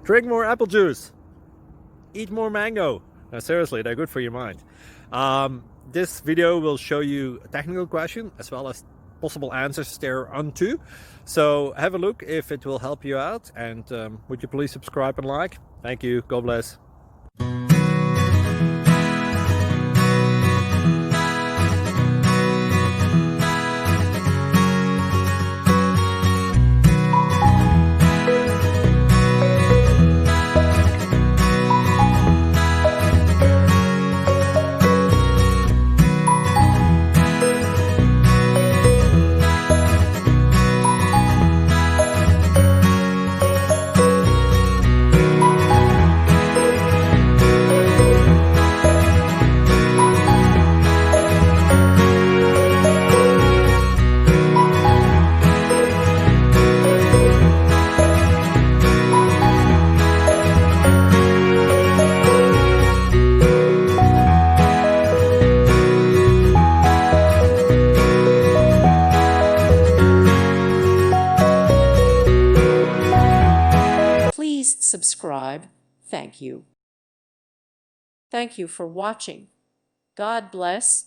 Drink more apple juice. Eat more mango. No, seriously, they're good for your mind. This video will show you a technical question as well as possible answers thereunto. So have a look if it will help you out, and would you please subscribe and like? Thank you. God bless. Please subscribe. Thank you. Thank you for watching. God bless.